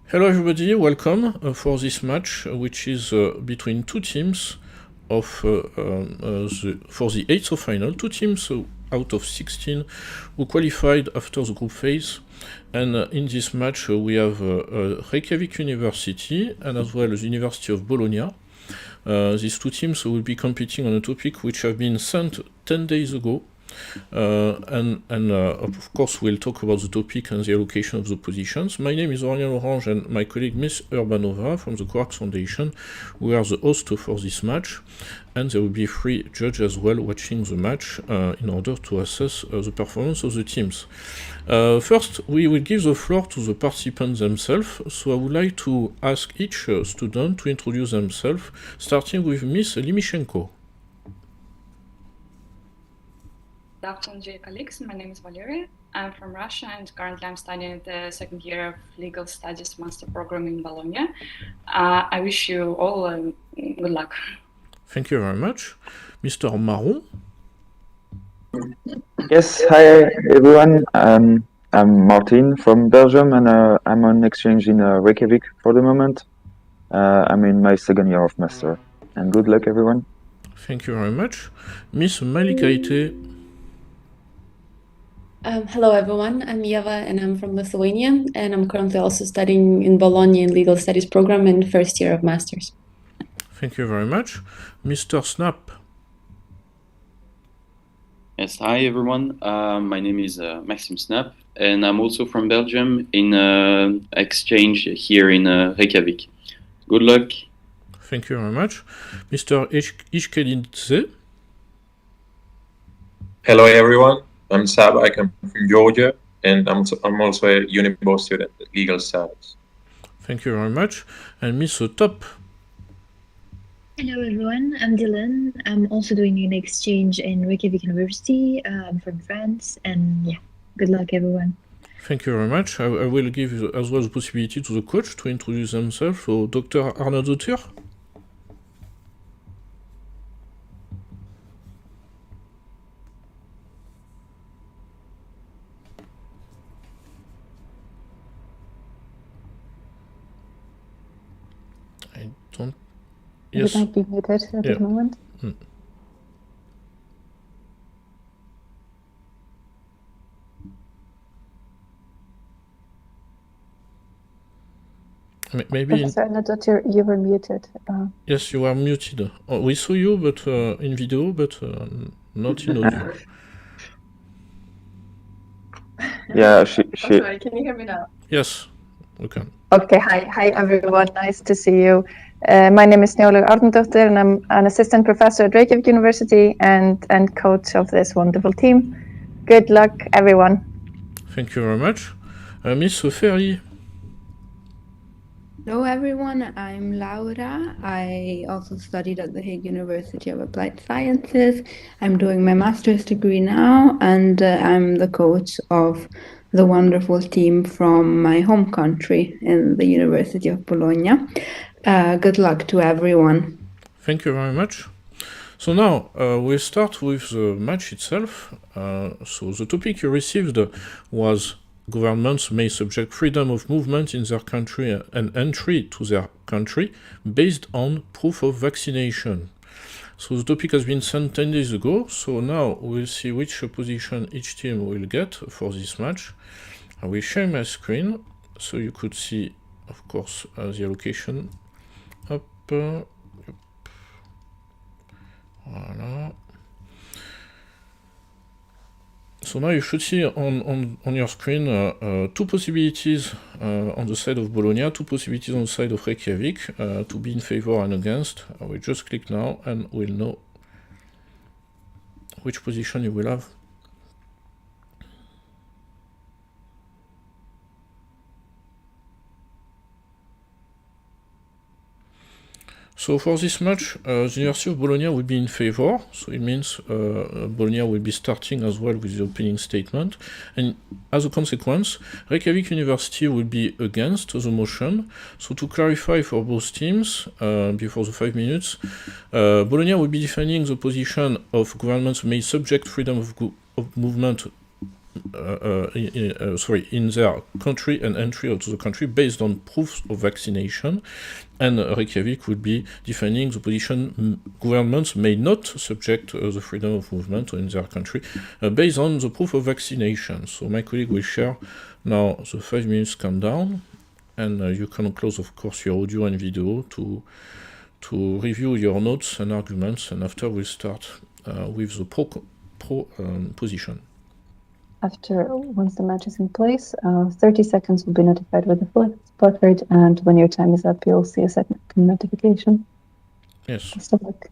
Hello everybody, welcome for this match, which is between two teams for the 8th of final. Two teams out of 16 who qualified after the group phase. And in this match we have Reykjavik University and as well as the University of Bologna. These two teams will be competing on a topic which have been sent 10 days ago. Of course we'll talk about the topic and the allocation of the positions. My name is Aurélien Orange and my colleague Miss Urbanova from the Quarks Foundation. We are the host for this match, and there will be 3 judges as well watching the match in order to assess the performance of the teams. First, we will give the floor to the participants themselves, so I would like to ask each student to introduce themselves, starting with Miss Limishenko. Good afternoon, dear colleagues. My name is Valeria. I'm from Russia and currently I'm studying the second year of Legal Studies Master Program in Bologna. I wish you all good luck. Thank you very much. Mr. Marron. Yes, hi everyone. I'm Martin from Belgium and I'm on exchange in Reykjavik for the moment. I'm in my second year of master. And good luck everyone. Thank you very much. Miss Malikaite. Hello everyone, I'm Yeva and I'm from Lithuania and I'm currently also studying in Bologna in Legal Studies program in first year of Masters. Thank you very much. Mr. Snap. Yes, hi everyone. My name is Maxime Snap and I'm also from Belgium in exchange here in Reykjavik. Good luck. Thank you very much. Mr. Ishkelidze. Hello everyone. I'm Sab, I come from Georgia, and I'm also a Unibo student at Legal Studies. Thank you very much. And Miss Top. Hello everyone, I'm Dylan. I'm also doing an exchange in Reykjavik University. I'm from France, and yeah, good luck everyone. Thank you very much. I will give as well the possibility to the coach to introduce themselves. So, Dr. Arnaudottir. Yes. It might be muted at this moment. Maybe. Professor Arnaudottir, you were muted. Yes, you are muted. Oh, we saw you, but in video, but not in audio. Yeah, sorry, can you hear me now? Yes, we can. Okay, hi everyone. Nice to see you. My name is Njóla Arnardóttir and I'm an assistant professor at Reykjavik University and coach of this wonderful team. Good luck, everyone. Thank you very much. Miss Ferry. Hello everyone, I'm Laura. I also studied at the Hague University of Applied Sciences. I'm doing my master's degree now and I'm the coach of the wonderful team from my home country in the University of Bologna. Good luck to everyone. Thank you very much. So now we'll start with the match itself. So the topic you received was governments may subject freedom of movement in their country and entry to their country based on proof of vaccination. So the topic has been sent 10 days ago, so now we'll see which position each team will get for this match. I will share my screen so you could see, of course, the allocation. Up. Voilà. So now you should see on your screen 2 possibilities on the side of Bologna, 2 possibilities on the side of Reykjavik to be in favor and against. I will just click now and we'll know which position you will have. So for this match, the University of Bologna will be in favor, so it means Bologna will be starting as well with the opening statement, and as a consequence, Reykjavik University will be against the motion. So to clarify for both teams, before the 5 minutes, Bologna will be defending the position of governments may subject freedom of movement in their country and entry out of the country based on proofs of vaccination, and Reykjavik would be defining the position governments may not subject the freedom of movement in their country based on the proof of vaccination. So my colleague will share now the 5 minutes countdown, and you can close, of course, your audio and video to review your notes and arguments, and after we'll start with the pro position. Once the match is in place, 30 seconds will be notified with the placard, and when your time is up, you'll see a second notification. Yes. Best of luck.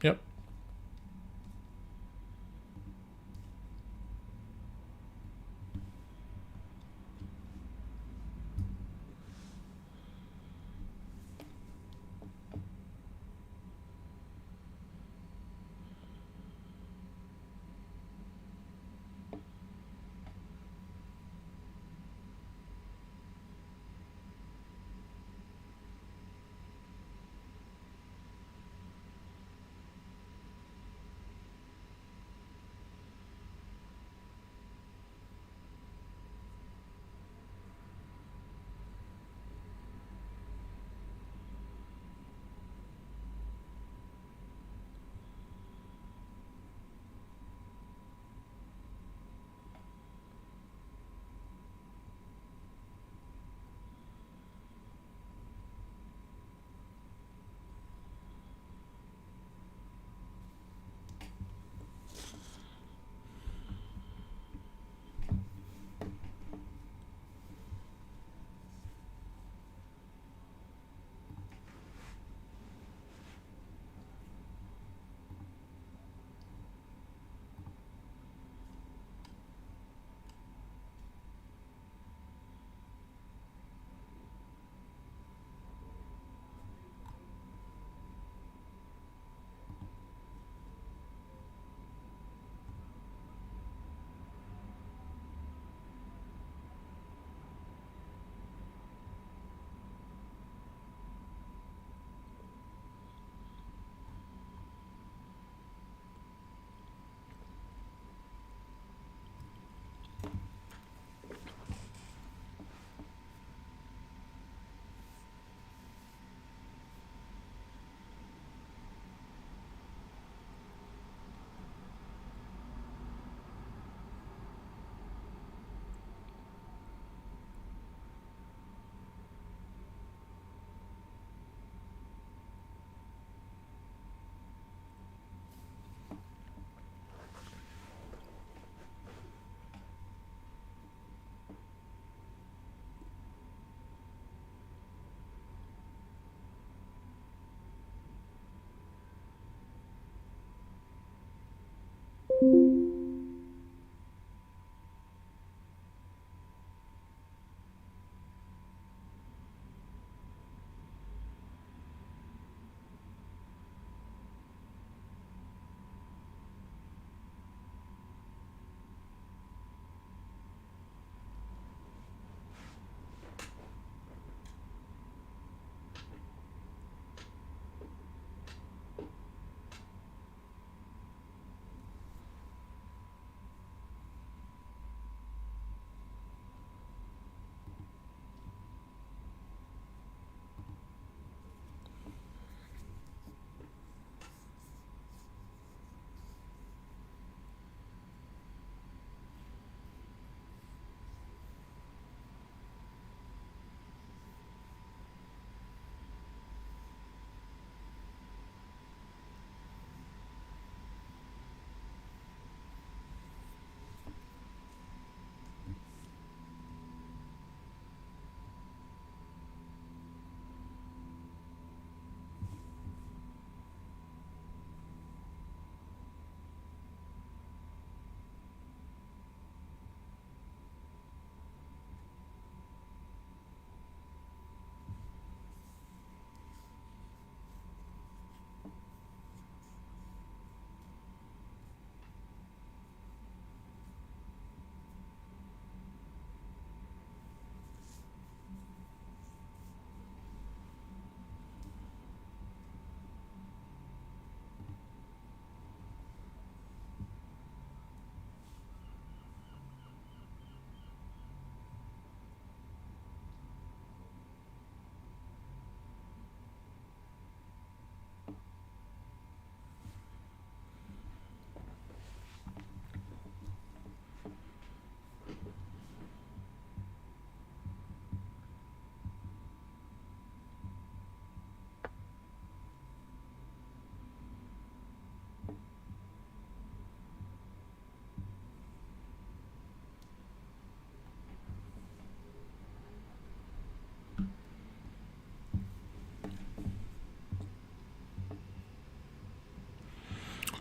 Yep.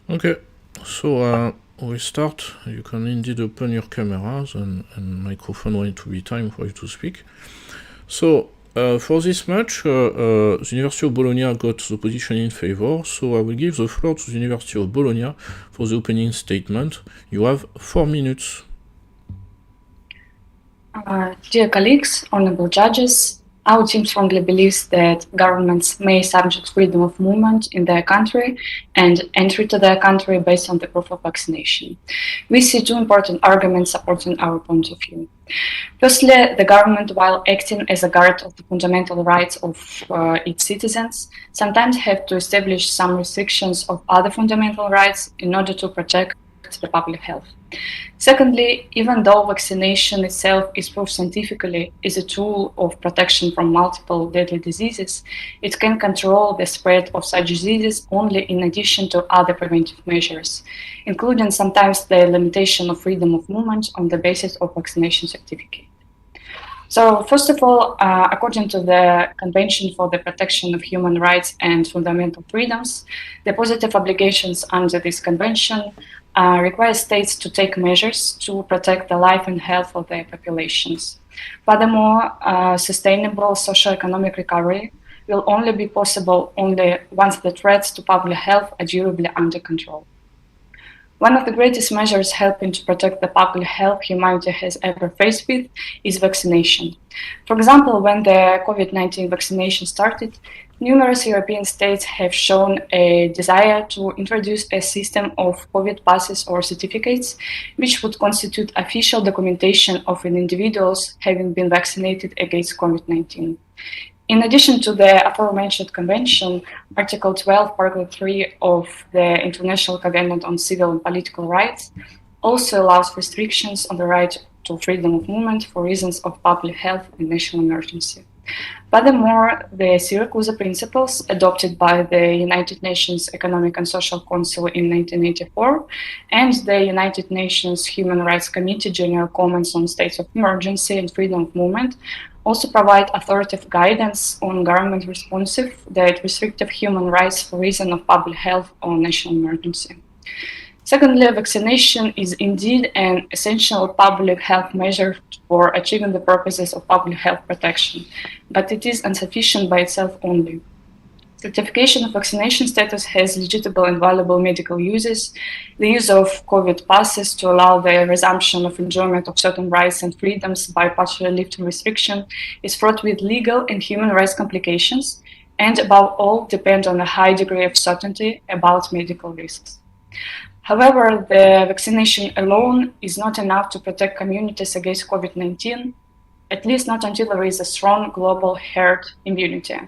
Okay, so we start. You can indeed open your cameras and microphone when it will be time for you to speak. So, for this match, the University of Bologna got the position in favor, so I will give the floor to the University of Bologna for the opening statement. You have 4 minutes. Dear colleagues, honorable judges, our team strongly believes that governments may subject freedom of movement in their country and entry to their country based on the proof of vaccination. We see two important arguments supporting our point of view. Firstly, the government, while acting as a guard of the fundamental rights of its citizens, sometimes have to establish some restrictions of other fundamental rights in order to protect the public health. Secondly, even though vaccination itself is proved scientifically is a tool of protection from multiple deadly diseases, it can control the spread of such diseases only in addition to other preventive measures, including sometimes the limitation of freedom of movement on the basis of vaccination certificate. So, first of all, according to the Convention for the Protection of Human Rights and Fundamental Freedoms, the positive obligations under this convention require states to take measures to protect the life and health of their populations. Furthermore, sustainable socioeconomic recovery will only be possible only once the threats to public health are durably under control. One of the greatest measures helping to protect the public health humanity has ever faced with is vaccination. For example, when the COVID-19 vaccination started, numerous European states have shown a desire to introduce a system of COVID passes or certificates, which would constitute official documentation of an individuals having been vaccinated against COVID-19. In addition to the aforementioned convention, Article 12, Paragraph 3 of the International Covenant on Civil and Political Rights also allows restrictions on the right to freedom of movement for reasons of public health and national emergency. Furthermore, the Syracuse Principles, adopted by the United Nations Economic and Social Council in 1984, and the United Nations Human Rights Committee General Comments on States of Emergency and Freedom of Movement, also provide authoritative guidance on government responsive that restrictive human rights for reason of public health or national emergency. Secondly, vaccination is indeed an essential public health measure for achieving the purposes of public health protection, but it is insufficient by itself only. Certification of vaccination status has legitimate and valuable medical uses. The use of COVID passes to allow the resumption of enjoyment of certain rights and freedoms by partially lifting restriction is fraught with legal and human rights complications, and above all depend on a high degree of certainty about medical risks. However, the vaccination alone is not enough to protect communities against COVID-19, at least not until there is a strong global herd immunity.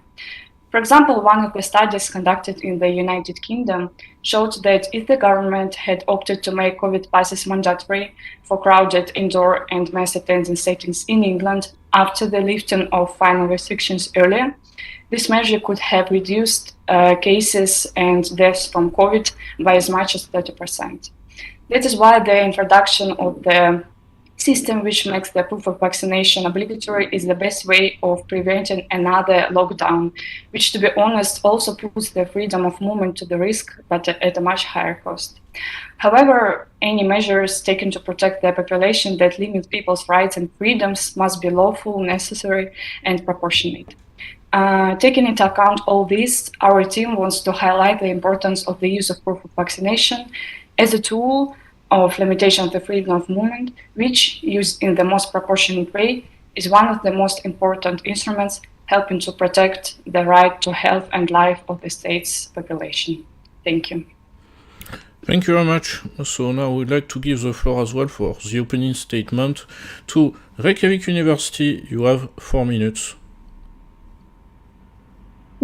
For example, one of the studies conducted in the United Kingdom showed that if the government had opted to make COVID passes mandatory for crowded indoor and mass attendance settings in England after the lifting of final restrictions earlier, this measure could have reduced cases and deaths from COVID by as much as 30%. That is why the introduction of the system which makes the proof of vaccination obligatory is the best way of preventing another lockdown, which, to be honest, also puts the freedom of movement to the risk, but at a much higher cost. However, any measures taken to protect the population that limit people's rights and freedoms must be lawful, necessary, and proportionate. Taking into account all this, our team wants to highlight the importance of the use of proof of vaccination as a tool of limitation of the freedom of movement, which, used in the most proportionate way, is one of the most important instruments helping to protect the right to health and life of the state's population. Thank you. Thank you very much. So now we'd like to give the floor as well for the opening statement to Reykjavik University. You have 4 minutes.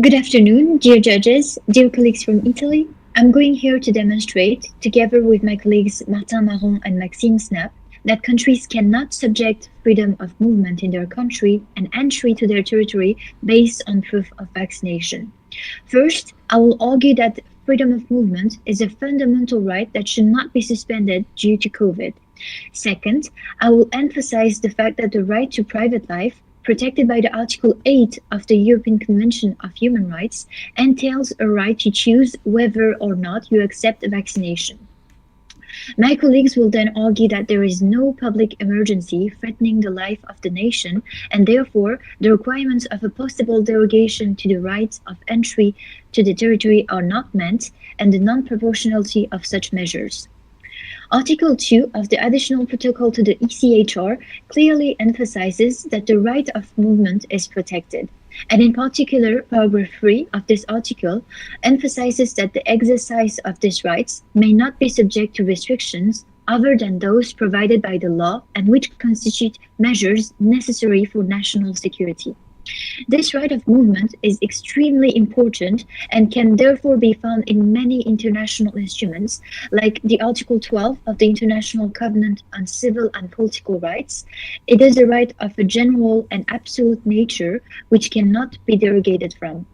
Good afternoon, dear judges, dear colleagues from Italy. I'm going here to demonstrate, together with my colleagues Martin Marron and Maxime Snap, that countries cannot subject freedom of movement in their country and entry to their territory based on proof of vaccination. First, I will argue that freedom of movement is a fundamental right that should not be suspended due to COVID. Second, I will emphasize the fact that the right to private life, protected by the Article 8 of the European Convention of Human Rights, entails a right to choose whether or not you accept a vaccination. My colleagues will then argue that there is no public emergency threatening the life of the nation, and therefore the requirements of a possible derogation to the right of entry to the territory are not met, and the non-proportionality of such measures. Article 2 of the Additional Protocol to the ECHR clearly emphasizes that the right of movement is protected. And in particular, paragraph 3 of this article emphasizes that the exercise of these rights may not be subject to restrictions other than those provided by the law and which constitute measures necessary for national security. This right of movement is extremely important and can therefore be found in many international instruments, like the Article 12 of the International Covenant on Civil and Political Rights. It is a right of a general and absolute nature which cannot be derogated from.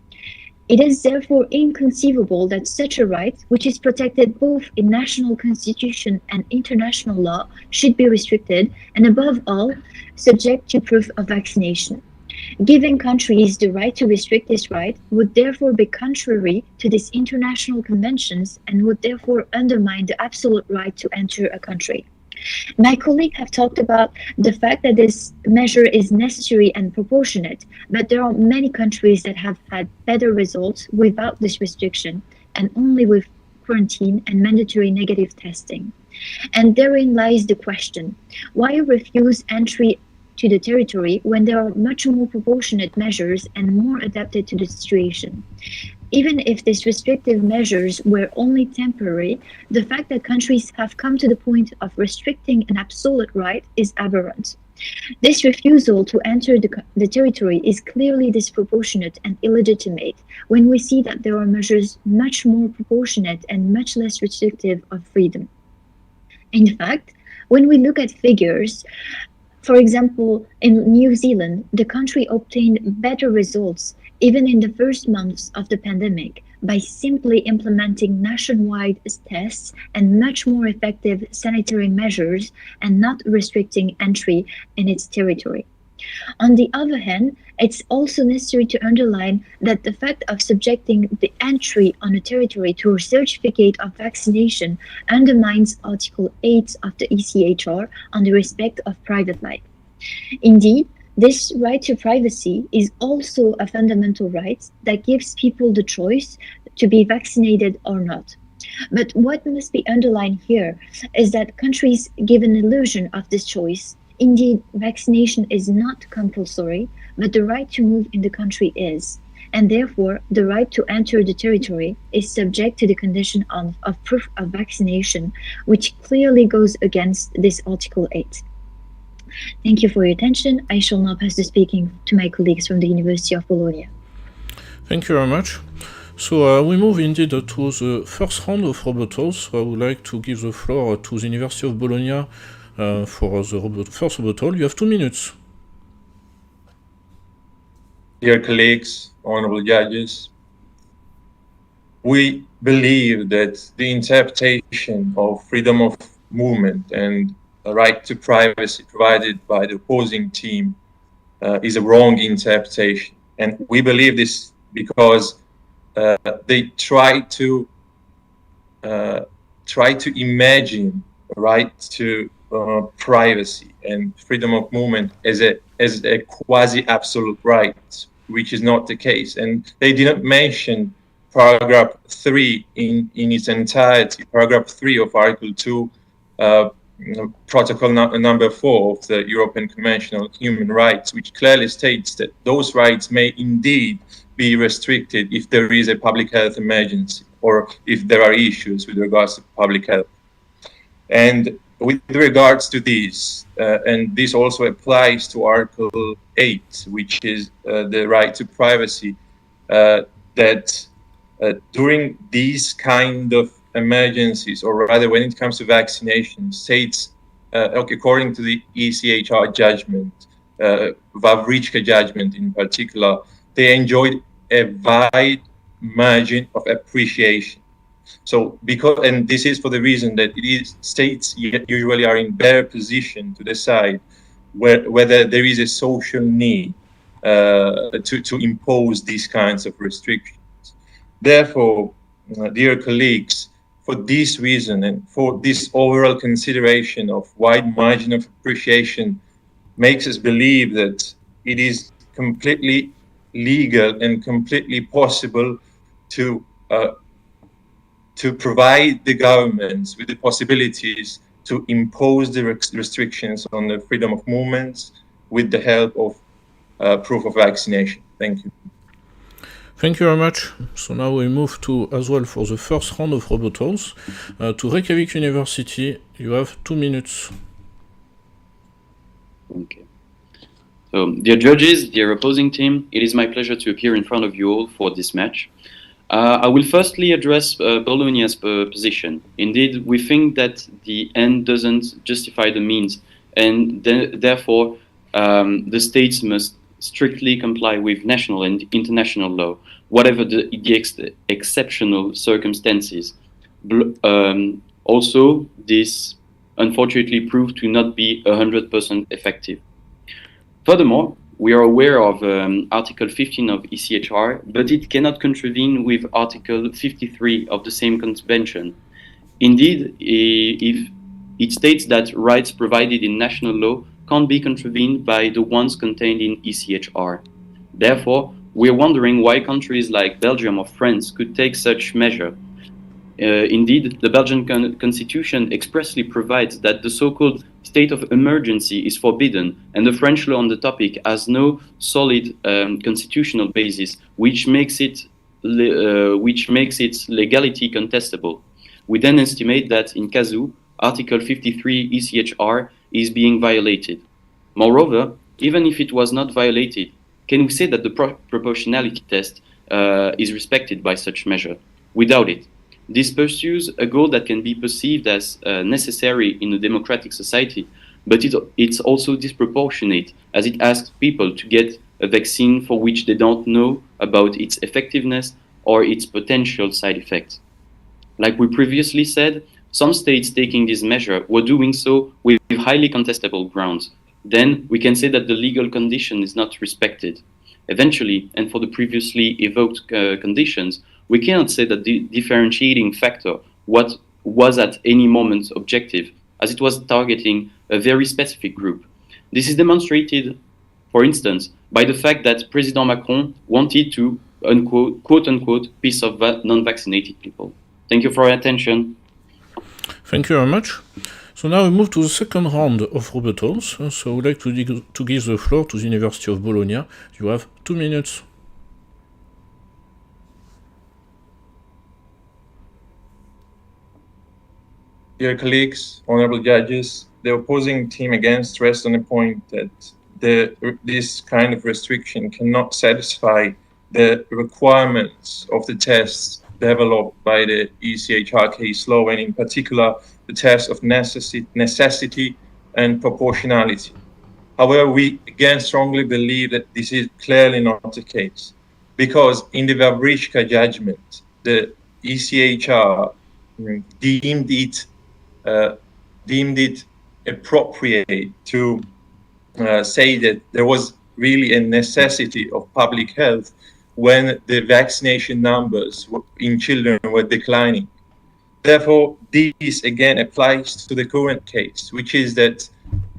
It is therefore inconceivable that such a right, which is protected both in national constitution and international law, should be restricted and above all, subject to proof of vaccination. Giving countries the right to restrict this right would therefore be contrary to these international conventions and would therefore undermine the absolute right to enter a country. My colleagues have talked about the fact that this measure is necessary and proportionate, but there are many countries that have had better results without this restriction and only with quarantine and mandatory negative testing. And therein lies the question: why refuse entry to the territory when there are much more proportionate measures and more adapted to the situation? Even if these restrictive measures were only temporary, the fact that countries have come to the point of restricting an absolute right is aberrant. This refusal to enter the territory is clearly disproportionate and illegitimate when we see that there are measures much more proportionate and much less restrictive of freedom. In fact, when we look at figures, for example, in New Zealand, the country obtained better results even in the first months of the pandemic by simply implementing nationwide tests and much more effective sanitary measures and not restricting entry in its territory. On the other hand, it's also necessary to underline that the fact of subjecting the entry on a territory to a certificate of vaccination undermines Article 8 of the ECHR on the respect of private life. Indeed, this right to privacy is also a fundamental right that gives people the choice to be vaccinated or not. But what must be underlined here is that countries give an illusion of this choice. Indeed, vaccination is not compulsory, but the right to move in the country is. And therefore, the right to enter the territory is subject to the condition of proof of vaccination, which clearly goes against this Article 8. Thank you for your attention. I shall now pass the speaking to my colleagues from the University of Bologna. Thank you very much. So we move indeed to the first round of rebuttals. So I would like to give the floor to the University of Bologna for the first rebuttal. You have 2 minutes. Dear colleagues, honorable judges, we believe that the interpretation of freedom of movement and the right to privacy provided by the opposing team is a wrong interpretation. And we believe this because they try to imagine the right to privacy and freedom of movement as a quasi-absolute right, which is not the case. And they didn't mention paragraph 3 in its entirety, paragraph 3 of Article 2, Protocol number 4 of the European Convention on Human Rights, which clearly states that those rights may indeed be restricted if there is a public health emergency or if there are issues with regards to public health. And with regards to this, and this also applies to Article 8, which is the right to privacy, that during these kind of emergencies, or rather when it comes to vaccination, states, according to the ECHR judgment, Wawrzycka judgment in particular, they enjoyed a wide margin of appreciation. So and this is for the reason that states usually are in better position to decide whether there is a social need to impose these kinds of restrictions. Therefore, dear colleagues, for this reason and for this overall consideration of wide margin of appreciation makes us believe that it is completely legal and completely possible to provide the governments with the possibilities to impose the restrictions on the freedom of movement with the help of proof of vaccination. Thank you. Thank you very much. So now we move to, as well for the first round of rebuttals, to Reykjavik University. You have 2 minutes. Okay. So, dear judges, dear opposing team, it is my pleasure to appear in front of you all for this match. I will firstly address Bologna's position. Indeed, we think that the end doesn't justify the means, and therefore the states must strictly comply with national and international law, whatever the exceptional circumstances. Also, this unfortunately proved to not be 100% effective. Furthermore, we are aware of Article 15 of ECHR, but it cannot contravene with Article 53 of the same convention. Indeed, if it states that rights provided in national law can't be contravened by the ones contained in ECHR. Therefore, we are wondering why countries like Belgium or France could take such measure. Indeed, the Belgian constitution expressly provides that the so-called state of emergency is forbidden, and the French law on the topic has no solid constitutional basis, which makes its legality contestable. We then estimate that in Kazoo, Article 53 ECHR is being violated. Moreover, even if it was not violated, can we say that the proportionality test is respected by such measure? We doubt it. This pursues a goal that can be perceived as necessary in a democratic society, but it's also disproportionate, as it asks people to get a vaccine for which they don't know about its effectiveness or its potential side effects. Like we previously said, some states taking this measure were doing so with highly contestable grounds. Then we can say that the legal condition is not respected. Eventually, and for the previously evoked conditions, we cannot say that the differentiating factor was at any moment objective, as it was targeting a very specific group. This is demonstrated, for instance, by the fact that President Macron wanted to, unquote, quote-unquote, piss off non-vaccinated people. Thank you for your attention. Thank you very much. So now we move to the second round of rebuttals. So I would like to give the floor to the University of Bologna. You have 2 minutes. Dear colleagues, honorable judges, the opposing team again stressed on the point that this kind of restriction cannot satisfy the requirements of the tests developed by the ECHR case law, and in particular the test of necessity and proportionality. However, we again strongly believe that this is clearly not the case, because in the Wawrzycka judgment, the ECHR deemed it appropriate to say that there was really a necessity of public health when the vaccination numbers in children were declining. Therefore, this again applies to the current case, which is that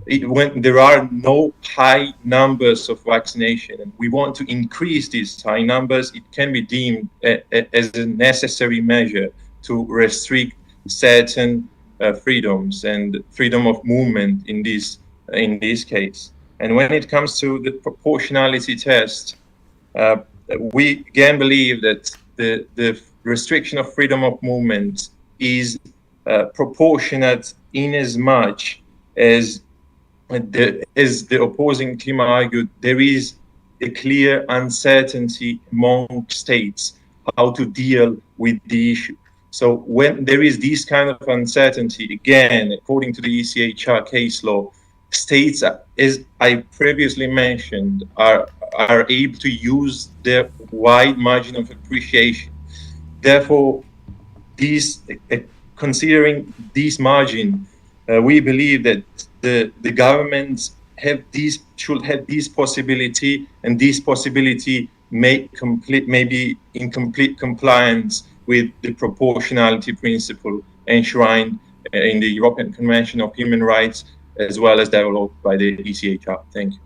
when there are no high numbers of vaccination and we want to increase these high numbers, it can be deemed as a necessary measure to restrict certain freedoms and freedom of movement in this case. And when it comes to the proportionality test, we again believe that the restriction of freedom of movement is proportionate in as much as the opposing team argued, there is a clear uncertainty among states how to deal with the issue. So when there is this kind of uncertainty, again, according to the ECHR case law, states, as I previously mentioned, are able to use their wide margin of appreciation. Therefore, considering this margin, we believe that the governments should have this possibility, and this possibility may be in complete compliance with the proportionality principle enshrined in the European Convention of Human Rights, as well as developed by the ECHR. Thank you.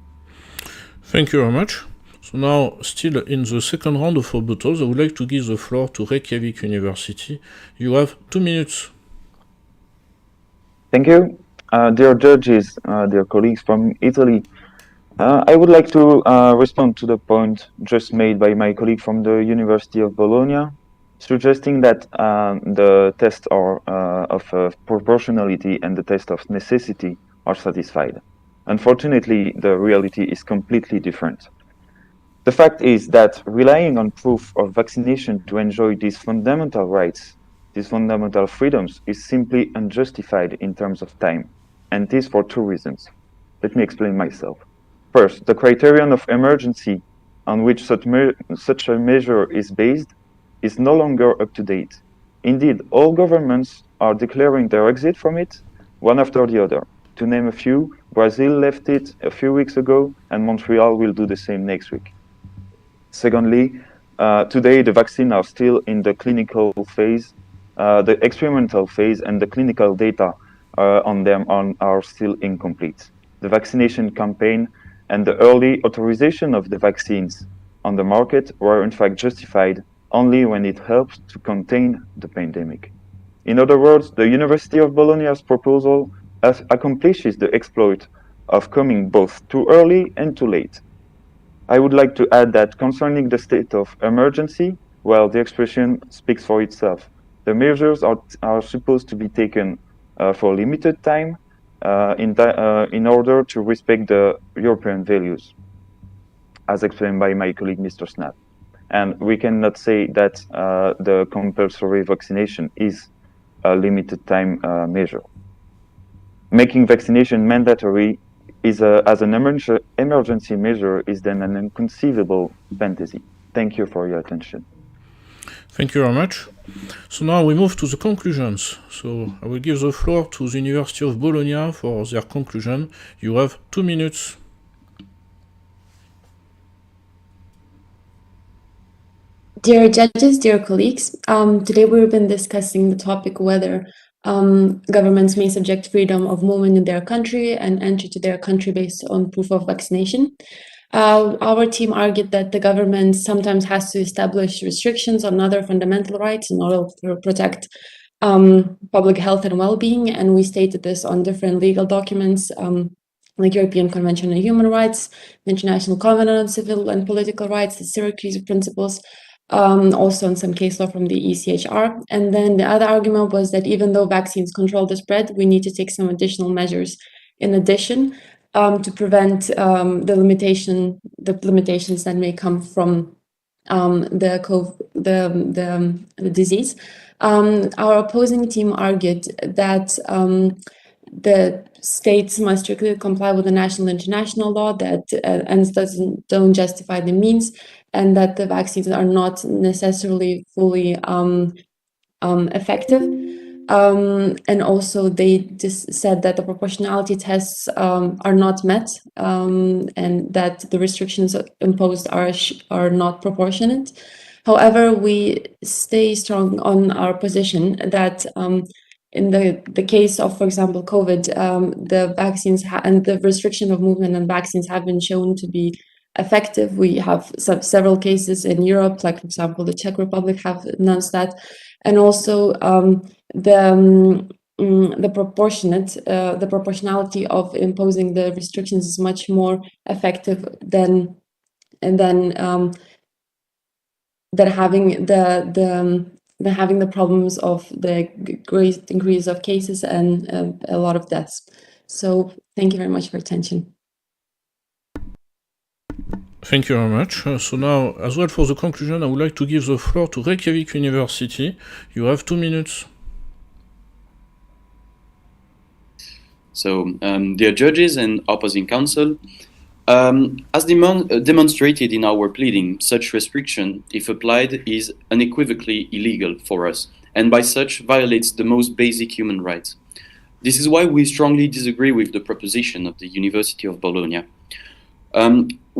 Thank you very much. So now, still in the second round of rebuttals, I would like to give the floor to Reykjavik University. You have 2 minutes. Thank you. Dear judges, dear colleagues from Italy, I would like to respond to the point just made by my colleague from the University of Bologna, suggesting that the test of proportionality and the test of necessity are satisfied. Unfortunately, the reality is completely different. The fact is that relying on proof of vaccination to enjoy these fundamental rights, these fundamental freedoms, is simply unjustified in terms of time, and this for 2 reasons. Let me explain myself. First, the criterion of emergency on which such a measure is based is no longer up to date. Indeed, all governments are declaring their exit from it, one after the other. To name a few, Brazil left it a few weeks ago, and Montreal will do the same next week. Secondly, today the vaccines are still in the clinical phase, the experimental phase, and the clinical data on them are still incomplete. The vaccination campaign and the early authorization of the vaccines on the market were in fact justified only when it helps to contain the pandemic. In other words, the University of Bologna's proposal accomplishes the exploit of coming both too early and too late. I would like to add that concerning the state of emergency, well, the expression speaks for itself. The measures are supposed to be taken for limited time in order to respect the European values, as explained by my colleague, Mr. Snap. And we cannot say that the compulsory vaccination is a limited time measure. Making vaccination mandatory as an emergency measure is then an inconceivable fantasy. Thank you for your attention. Thank you very much. So now we move to the conclusions. So I will give the floor to the University of Bologna for their conclusion. You have 2 minutes. Dear judges, dear colleagues, today we've been discussing the topic whether governments may subject freedom of movement in their country and entry to their country based on proof of vaccination. Our team argued that the government sometimes has to establish restrictions on other fundamental rights in order to protect public health and well-being, and we stated this on different legal documents like European Convention on Human Rights, the International Covenant on Civil and Political Rights, the Syracuse Principles, also in some case law from the ECHR. And then the other argument was that even though vaccines control the spread, we need to take some additional measures in addition to prevent the limitations that may come from the disease. Our opposing team argued that the states must strictly comply with the national and international law, that ends don't justify the means, and that the vaccines are not necessarily fully effective. And also they just said that the proportionality tests are not met, and that the restrictions imposed are not proportionate. However, we stay strong on our position that in the case of, for example, COVID, the vaccines and the restriction of movement and vaccines have been shown to be effective. We have several cases in Europe, like, for example, the Czech Republic have announced that. And also the proportionality of imposing the restrictions is much more effective than having the problems of the great increase of cases and a lot of deaths. So thank you very much for your attention. Thank you very much. So now, as well for the conclusion, I would like to give the floor to Reykjavik University. You have 2 minutes. So, dear judges and opposing counsel, as demonstrated in our pleading, such restriction, if applied, is unequivocally illegal for us, and by such violates the most basic human rights. This is why we strongly disagree with the proposition of the University of Bologna.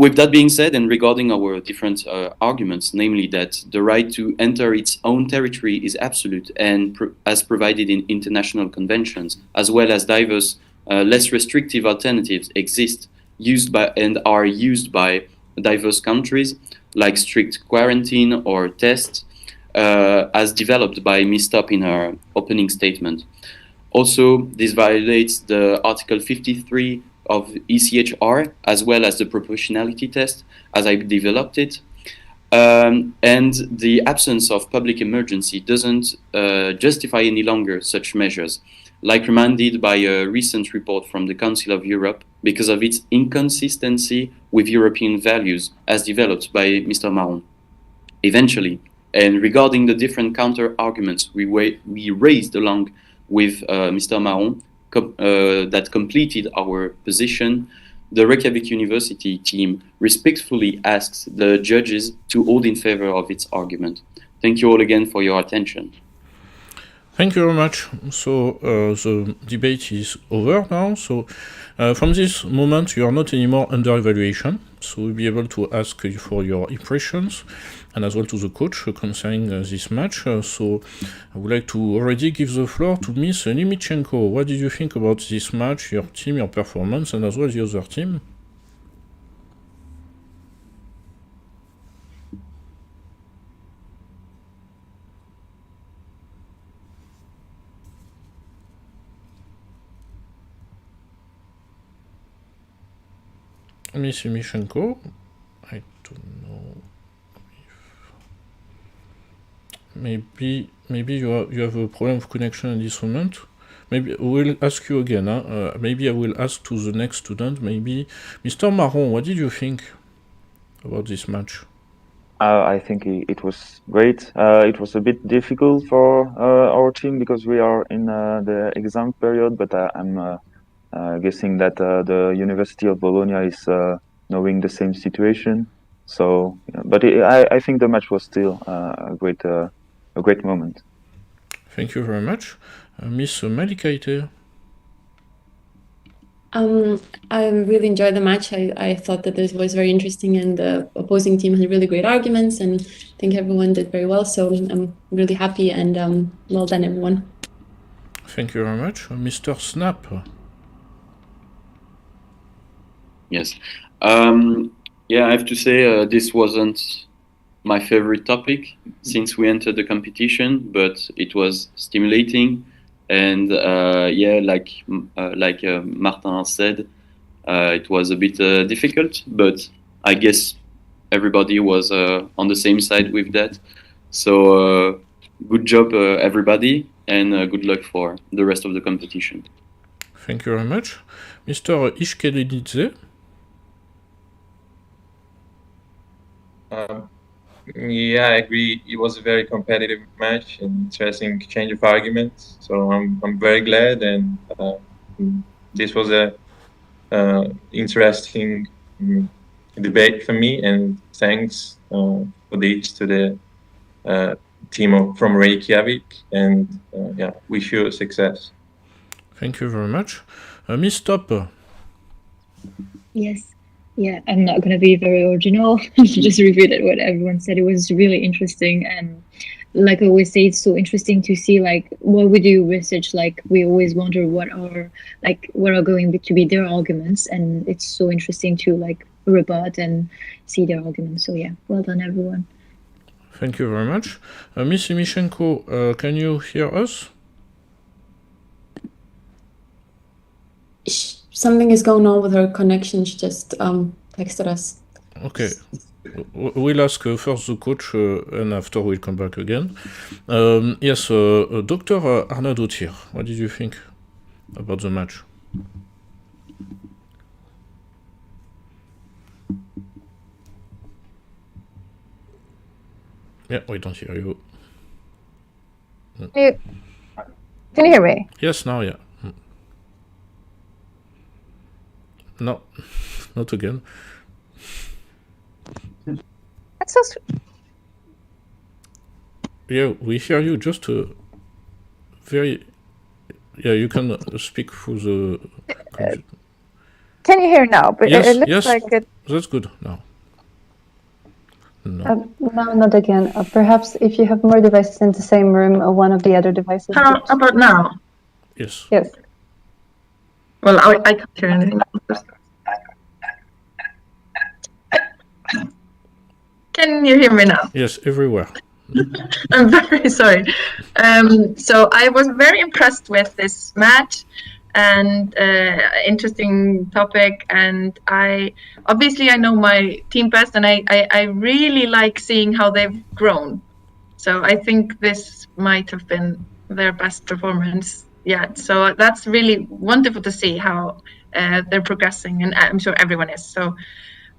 With that being said, and regarding our different arguments, namely that the right to enter its own territory is absolute and as provided in international conventions, as well as diverse, less restrictive alternatives exist used by and are used by diverse countries, like strict quarantine or tests, as developed by Ms. Top in her opening statement. Also, this violates the Article 53 of ECHR, as well as the proportionality test, as I developed it. And the absence of public emergency doesn't justify any longer such measures, like remanded by a recent report from the Council of Europe because of its inconsistency with European values, as developed by Mr. Marron. Eventually, and regarding the different counter-arguments we raised along with Mr. Marron, that completed our position, the Reykjavik University team respectfully asks the judges to hold in favor of its argument. Thank you all again for your attention. Thank you very much. So the debate is over now. So from this moment, you are not anymore under evaluation. So we'll be able to ask you for your impressions and as well to the coach concerning this match. So I would like to already give the floor to Ms. Nimichenko. What did you think about this match, your team, your performance, and as well the other team? Ms. Nimichenko, I don't know if maybe you have a problem of connection at this moment. Maybe we'll ask you again. Maybe I will ask to the next student. Maybe Mr. Marron, what did you think about this match? I think it was great. It was a bit difficult for our team because we are in the exam period, but I'm guessing that the University of Bologna is knowing the same situation. So, but I think the match was still a great moment. Thank you very much. Miss Malikaite. I really enjoyed the match. I thought that this was very interesting and the opposing team had really great arguments and I think everyone did very well. So I'm really happy and well done, everyone. Thank you very much. Mr. Snap. Yes. Yeah, I have to say this wasn't my favorite topic since we entered the competition, but it was stimulating. And yeah, like Martin said, it was a bit difficult, but I guess everybody was on the same side with that. So good job, everybody, and good luck for the rest of the competition. Thank you very much. Mr. Ishkelidze. Yeah, I agree. It was a very competitive match and interesting exchange of arguments. So I'm very glad, and this was a interesting debate for me. And thanks for this to the team from Reykjavik. And yeah, wish you success. Thank you very much, Miss Top. Yes. Yeah, I'm not going to be very original. Just repeated what everyone said. It was really interesting. And like I always say, it's so interesting to see like what we do research. Like we always wonder what are going to be their arguments. And it's so interesting to like rebut and see their arguments. So yeah, well done, everyone. Thank you very much. Miss Mishenko, can you hear us? Something is going on with her connection. She just texted us. Okay. We'll ask first the coach and after we'll come back again. Yes, Dr. Arnaud-Thier, what did you think about the match? Yeah, we don't hear you. Can you hear me? Yes, now, yeah. No, not again. That's so Yeah, we hear you just very Yeah, you can speak through the. Can you hear now? But Yes, it looks yes, like it. that's good now. No. No, not again. Perhaps if you have more devices in the same room, one of the other devices. How about now? Yes. Yes. Well, I can't hear anything. Can you hear me now? Yes, everywhere. I'm very sorry. So I was very impressed with this match and interesting topic. And I know my team best, and I really like seeing how they've grown. So I think this might have been their best performance yet. So that's really wonderful to see how they're progressing, and I'm sure everyone is. So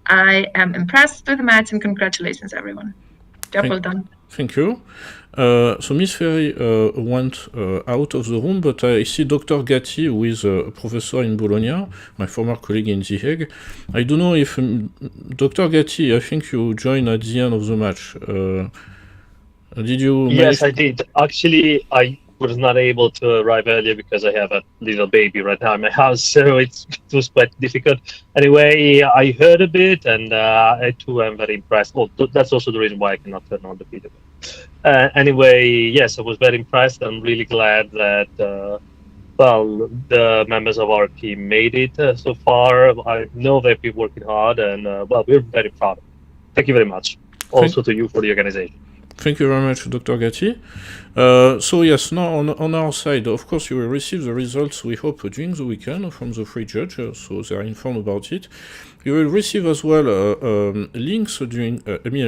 I am impressed with the match, and congratulations, everyone. Job well done. Thank you. So Miss Ferry went out of the room, but I see Dr. Gatti, who is a professor in Bologna, my former colleague in The Hague. I don't know if Dr. Gatti, I think you joined at the end of the match. Did you? Yes, I did. Actually, I was not able to arrive earlier because I have a little baby right now in my house, so it was quite difficult. Anyway, I heard a bit, and I too am very impressed. Well, that's also the reason why I cannot turn on the video. Anyway, yes, I was very impressed. I'm really glad that well, the members of our team made it so far. I know they've been working hard, and well, we're very proud. Thank you very much. Also to you for the organization. Thank you very much, Dr. Gatti. So yes, now on our side, of course, you will receive the results, we hope, during the weekend from the three judges, so they are informed about it. You will receive as well links during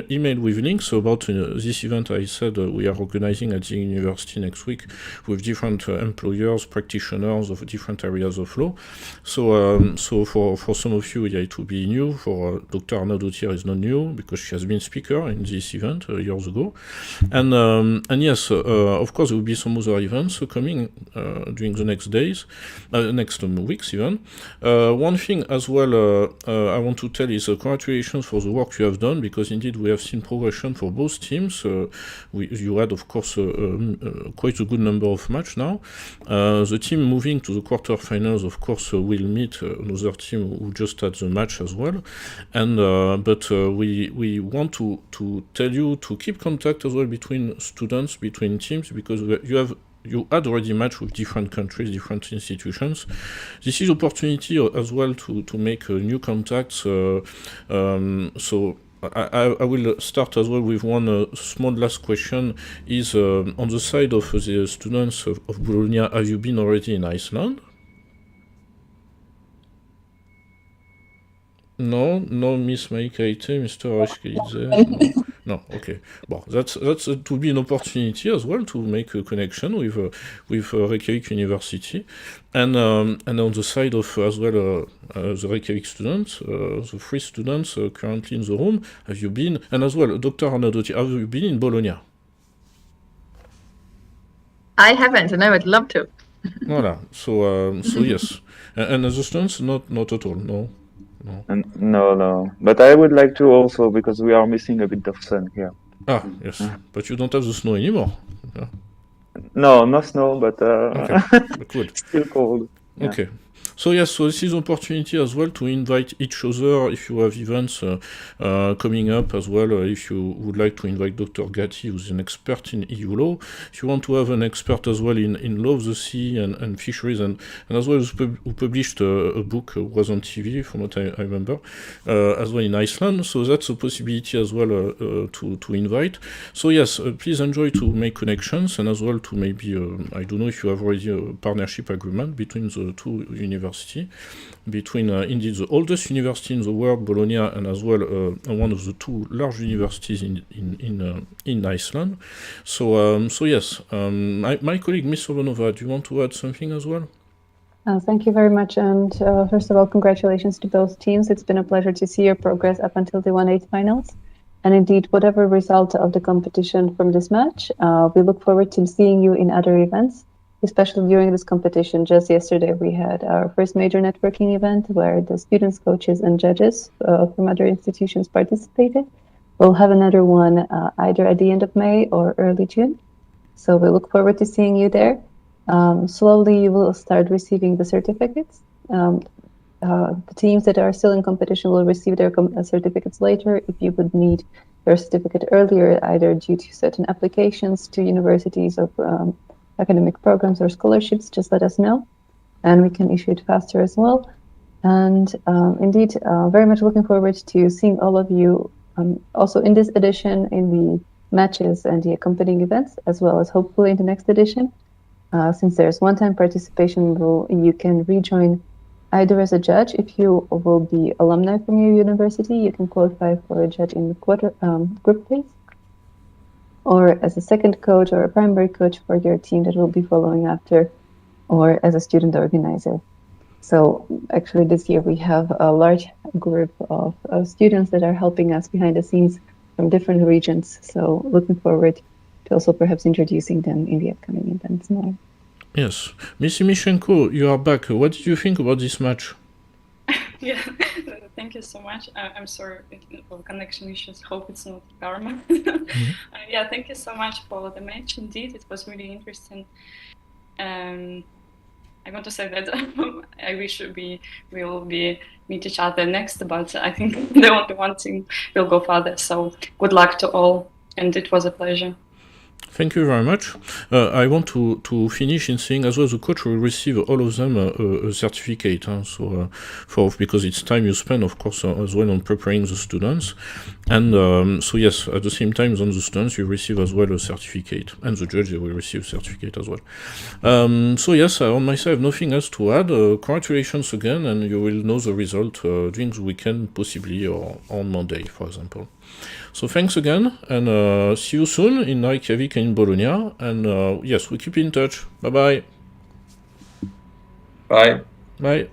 email with links about this event. I said we are organizing at the university next week with different employers, practitioners of different areas of law. So so for some of you, yeah, it will be new. For Dr. Arnaud-Dautier is not new because she has been speaker in this event years ago. And yes, of course, there will be some other events coming during the next days, next weeks even. One thing as well I want to tell is congratulations for the work you have done, because indeed we have seen progression for both teams. You had, of course, quite a good number of matches now. The team moving to the quarterfinals, of course, will meet another team who just had the match as well. And but we want to tell you to keep contact as well between students, between teams, because you had already matched with different countries, different institutions. This is opportunity as well to make new contacts. So I will start as well with one small last question. Is on the side of the students of Bologna, have you been already in Iceland? No, Miss Maikaite, Mr. Ashkelidze. No, okay. Well, that's to be an opportunity as well to make a connection with Reykjavik University, and on the side of as well the Reykjavik students, the three students currently in the room. Have you been? And as well, Dr. Arnaud-Dautier, have you been in Bologna? I haven't, and I would love to. Voilà. So yes, and as a students, not at all. No. No. But I would like to also, because we are missing a bit of sun here. Ah, yes. But you don't have the snow anymore. Yeah. No snow, but okay. Good. Still cold. Yeah. Okay. So yes, so this is an opportunity as well to invite each other if you have events coming up as well. If you would like to invite Dr. Gatti, who's an expert in EU law, if you want to have an expert as well in law of the sea and fisheries, and as well who published a book, was on TV from what I remember, as well in Iceland. So that's a possibility as well to invite. So yes, please enjoy to make connections, and as well to maybe, I don't know if you have already a partnership agreement between the two universities, between indeed the oldest university in the world, Bologna, and as well one of the two large universities in Iceland. So yes, my colleague Ms. Urbanova, do you want to add something as well? Thank you very much, and first of all, congratulations to both teams. It's been a pleasure to see your progress up until the 1/8 finals, and indeed, whatever result of the competition from this match, we look forward to seeing you in other events. Especially during this competition. Just yesterday, we had our first major networking event where the students, coaches, and judges from other institutions participated. We'll have another one either at the end of May or early June. So we look forward to seeing you there. Slowly you will start receiving the certificates. The teams that are still in competition will receive their certificates later. If you would need your certificate earlier, either due to certain applications to universities of academic programs or scholarships, just let us know, and we can issue it faster as well. And indeed, very much looking forward to seeing all of you also in this edition, in the matches and the accompanying events, as well as hopefully in the next edition. Since there's one-time participation rule, you can rejoin either as a judge. If you will be alumni from your university, you can qualify for a judge in the group phase, or as a second coach or a primary coach for your team that will be following after, or as a student organizer. So actually this year we have a large group of students that are helping us behind the scenes from different regions. So looking forward to also perhaps introducing them in the upcoming events more. Yes. Missy Mishenko, you are back. What did you think about this match? Yeah, thank you so much. I'm sorry for connection issues. Hope it's not karma. Yeah, thank you so much for the match. Indeed, it was really interesting. I want to say that I wish we will meet each other next, but I think the only one team will go further. So good luck to all, and it was a pleasure. Thank you very much. I want to finish in saying as well the coach will receive all of them a certificate. Because it's time you spend, of course, as well on preparing the students. And so yes, at the same time, on the students you receive as well a certificate, and the judge will receive a certificate as well. So yes, on my side, I have nothing else to add. Congratulations again, and you will know the result during the weekend, possibly, or on Monday, for example. So thanks again, and see you soon in Reykjavik and in Bologna. And yes, we keep in touch. Bye-bye. Bye. Bye.